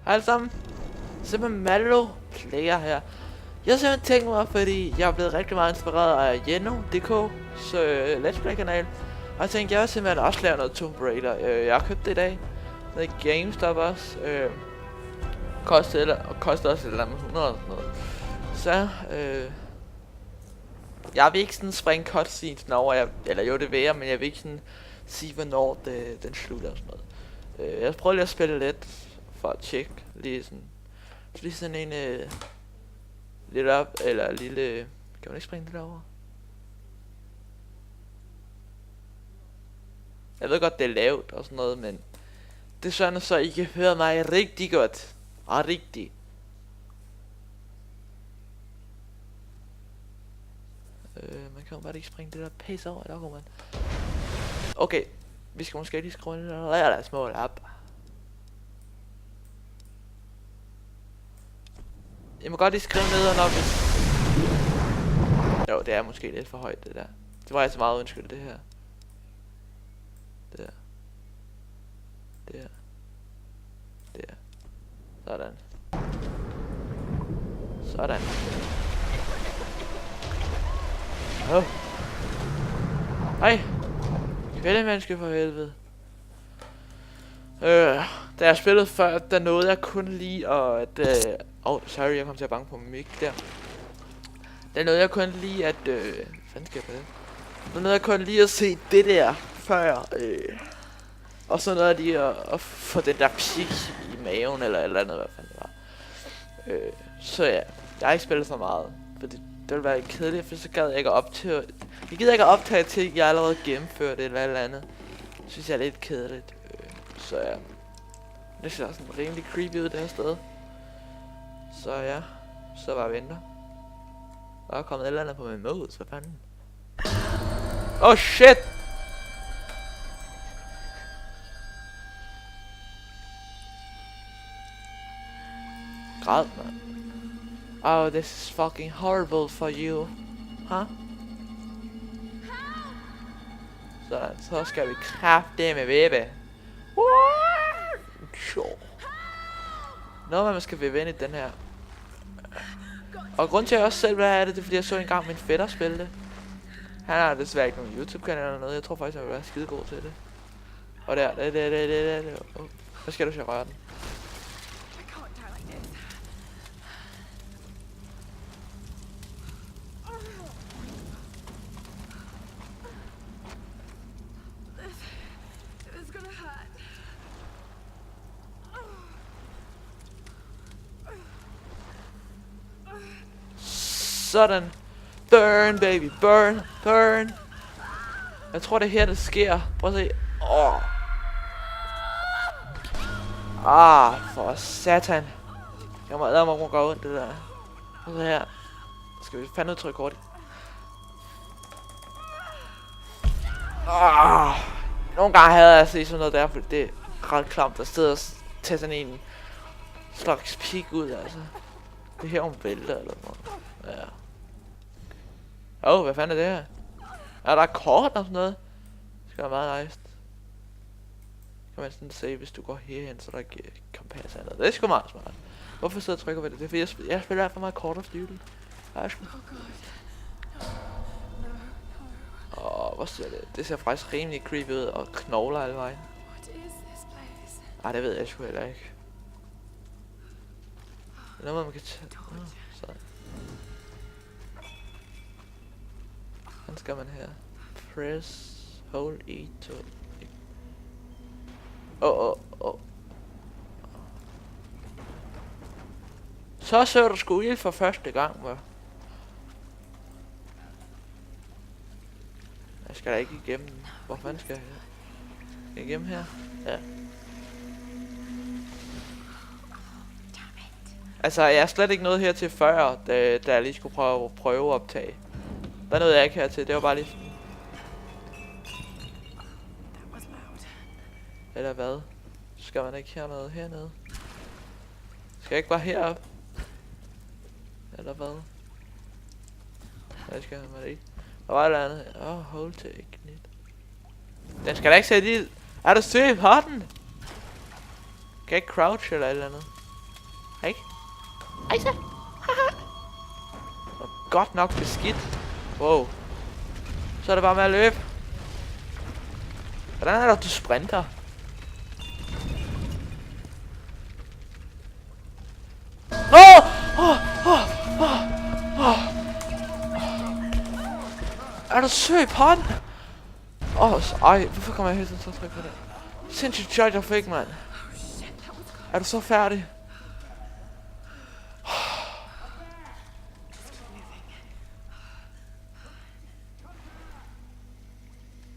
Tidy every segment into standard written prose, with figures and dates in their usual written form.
Hej alle sammen. Simpelthen Malo Player her. Jeg har simpelthen tænkt mig, fordi jeg er blevet rigtig meget inspireret af Jeno.dk's Let's Play kanal. Og jeg tænkte, jeg vil simpelthen også lave noget Tomb Raider. Jeg har købt det i dag. Det er GameStop også. Koster også et eller andet 100 og sådan noget. Så, jeg vil ikke sådan springe cutscenes over, eller jo det vil jeg, men jeg vil ikke sådan sige, hvornår den slutter og sådan noget. Jeg prøver lige at spille lidt, for at tjekke lige sådan en lidt op, eller lille, kan man ikke springe det derover? Jeg ved godt det er lavt og sådan noget, men det er sådan så I kan høre mig rigtig godt, og rigtig. Man kan jo bare ikke springe det der pæs over, der går man. Okay, vi skal måske lige skrue lidt og lad os måle op. Jeg må godt lige skrive ned, når hvis... Jo, det er måske lidt for højt, det der. Det var jeg så meget undskyld, det her. Der. Der. Der. Sådan. Sådan. Åh. Hej. Kældemenneske for helvede. Da jeg spillede før, der nåede jeg kun lige at... sorry, jeg kom til at banke på min mic der. Der nåede jeg kun lige at... fanden skal jeg på det? Der nåede jeg kun lige at se det der før. Og så nåede jeg lige at få den der pik i maven eller et eller andet, hvad fanden det var. Så ja, jeg har ikke spillet så meget. For det ville være kedeligt, for så gad jeg ikke at optage... Jeg gider ikke at optage til, jeg allerede gennemført det eller et eller andet. Synes jeg er lidt kedeligt. Så ja. Det ser sådan rimelig creepy ud det her sted. Så ja, så bare venter. Der er kommet et eller andet på min mouse, hvad fanden? Oh shit! Græd, man. Oh, this is fucking horrible for you. Huh? Så skal vi kraftedeme væbe. Nå, man skal vende i den her. Og grund til at jeg også selv vil have det er fordi jeg så engang min fætter spille det. Han har desværre ikke nogen YouTube-kanal eller noget. Jeg tror faktisk, han vil være skidegod til det. Og der. Hvad skal du så røre den? Sådan. Burn, baby. Burn. Burn. Jeg tror, det er her, det sker. Prøv at se. For satan. Jeg må lade mig gå ondt, det der. Prøv at se her. Skal vi fandme trykke kort. Nogle gange havde jeg set sådan noget der, fordi det er ret klamt at sidde og tage sådan en slags pik ud, altså. Det er her, hun vælter, eller noget. Ja. Hvad fanden er det her? Er der kort og sådan noget? Det skal være meget nice. Kan man sådan se, hvis du går herhen, så der ikke kompas eller noget. Det er sgu meget smart. Hvorfor sidder jeg og trykker på det? Det er fordi, jeg spiller alt for meget Call of Duty. Hvor ser det? Det ser faktisk rimelig creepy ud og knogler alle vejen. Det ved jeg sgu heller ikke. Det er noget, man kan tage. Sådan. Hvordan skal man her? Press, hold E to... Så søger du sgu ild for første gang, hva'? Jeg skal da ikke igennem. Hvor fanden skal jeg her? Skal jeg igennem her? Ja. Altså, jeg er slet ikke noget hertil før, da jeg lige skulle prøve at optage. Der nåede jeg ikke hertil, det var bare lige sådan. Eller hvad? Skal man ikke hernede? Skal jeg ikke bare herop? Eller hvad? Jeg skal man ikke. Der var et eller andet. Hold to ignite. Den skal da ikke sætte ild. Er du syg? Har den? Kan jeg ikke crouch eller et eller andet? Ikke? Ej så. Godt nok beskidt. Wow. Så er det bare med at løbe. Hvordan er det, du sprinter? Er du søg på den? Ej, hvorfor kommer jeg hele tiden så tryk på det? Sindssygt shot, jeg fik, mand. Er du så færdig?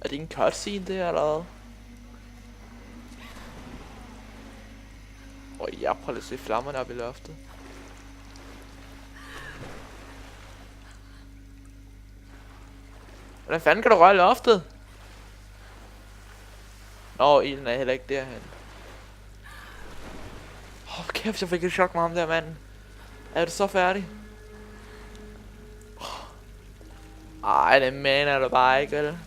Er det en cutscene, det her, eller hvad? Jeg prøver lige at se flammerne op i loftet. Hvordan fanden kan du røre loftet? Ilden er heller ikke derhen. Kæft, jeg fik et chok med ham der, mand. Er du så færdig? Ej, det mener du bare ikke, vel?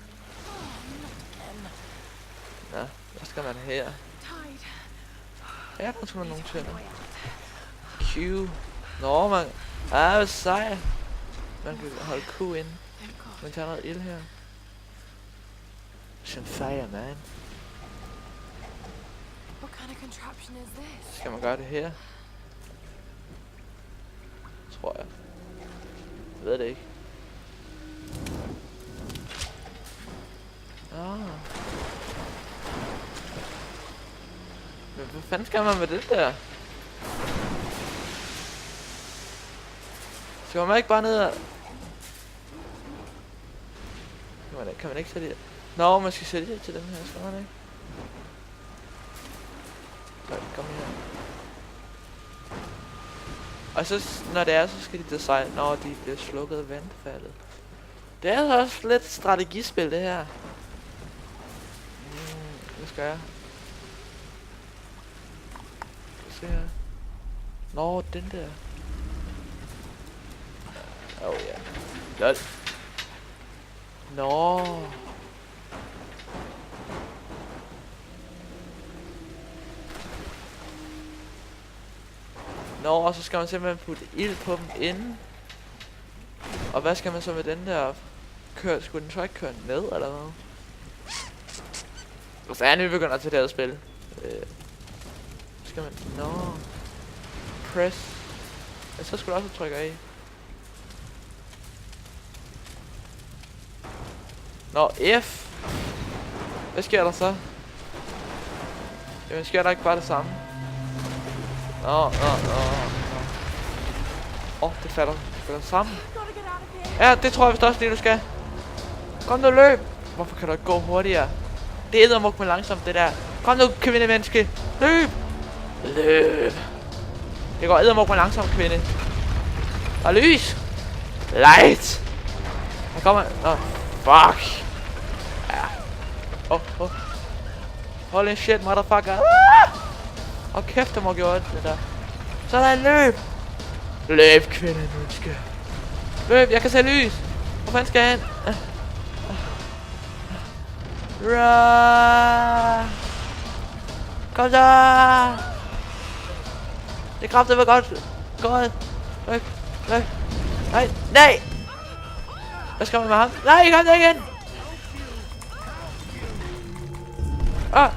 Nå, hvad skal man her? Her er der sgu nogle tænder. Q. Nå, man. Hvad sej. Man kan holde Q ind. Man tager noget ild her. Sådan fire, man. Skal man gøre det her? Tror jeg. Jeg ved det ikke. Men hvad fanden skal man med det der? Skal man ikke bare ned og... Kan man ikke sætte det? Nå, man skal sætte det til den her, skal man ikke? Så, kom her. Og så, når det er, så skal de designe, når de bliver slukket af vandfaldet. Det er også lidt strategispil, det her. Hvad skal jeg? Se her. Nå, den der. Ja. Lol. Nå. Og så skal man simpelthen putte ild på dem inden. Og hvad skal man så med den der? Skulle den så ikke køre ned, eller hvad? Og så er vi begynder til det her spil. Skal man... Press. Ja, så skulle du også trykke af. F. Hvad sker der så? Jamen sker der ikke bare det samme? Det falder sammen. Ja, det tror jeg vist også det du skal. Kom nu, løb. Hvorfor kan du ikke gå hurtigere? Det er eddermuk med langsomt det der. Kom nu, kvinde menneske. Løb. Det går eddermuk med langsomt, kvinde. Og lys. Light. Her kommer... fuck. Ja. Holy shit, motherfucker. Kæft, der må gøre det der. Så er der en løb. Løb, kvinde, menneske. Løb, jeg kan se lys. Hvor fanden skal jeg hen? Kom så. Det kræfter mig godt. Godt. Løb. Nej. Hvad skal man med ham? Nej, kom der igen. What?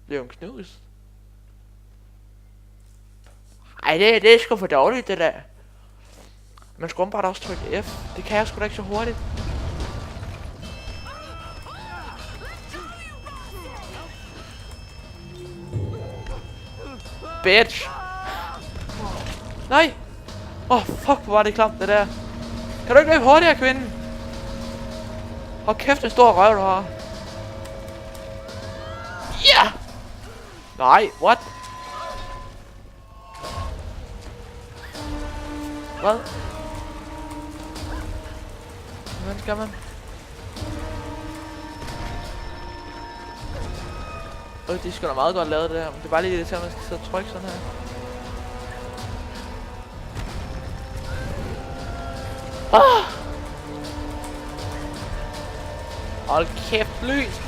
Det er jo en knus. Ej, det er sgu for dårligt, det der. Man skulle bare også trykke F. Det kan jeg sgu da ikke så hurtigt. Bitch. Nej. Fuck, hvor var det klamt, det der. Kan du ikke løbe hurtigere, kvinde? Hold kæft, en stor røv, du har. Ja! Nej, what? Hvad? Hvordan skal man? Det er sgu da meget godt lavet det her, men det er bare lige det til, at man skal sidde og trykke sådan her. Hold kæft, lys!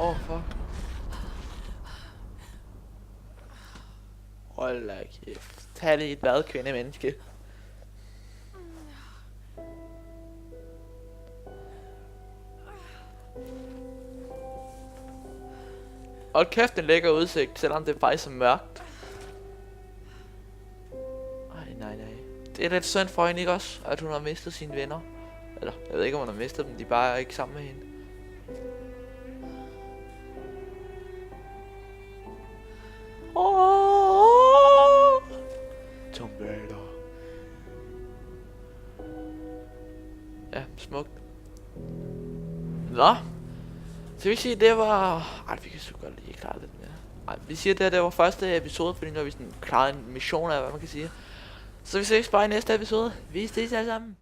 fuck. Hold da kæft. Tag det et hvad, kvinde menneske. Og kæft, en lækker udsigt, selvom det faktisk er mørkt. Ej, nej. Det er lidt synd for hende, ikke også? At hun har mistet sine venner. Eller, jeg ved ikke, om hun har mistet dem. De bare er ikke sammen med hende. Tomb Raider. Ja, smukt. Nå. Så vi siger, det var... Ej, vi kan så godt lige klare lidt mere. Ej, vi siger, det var første episode, fordi nu har vi sådan klaret en mission af, hvad man kan sige. Så vi ses bare i næste episode. Vi ses alle sammen.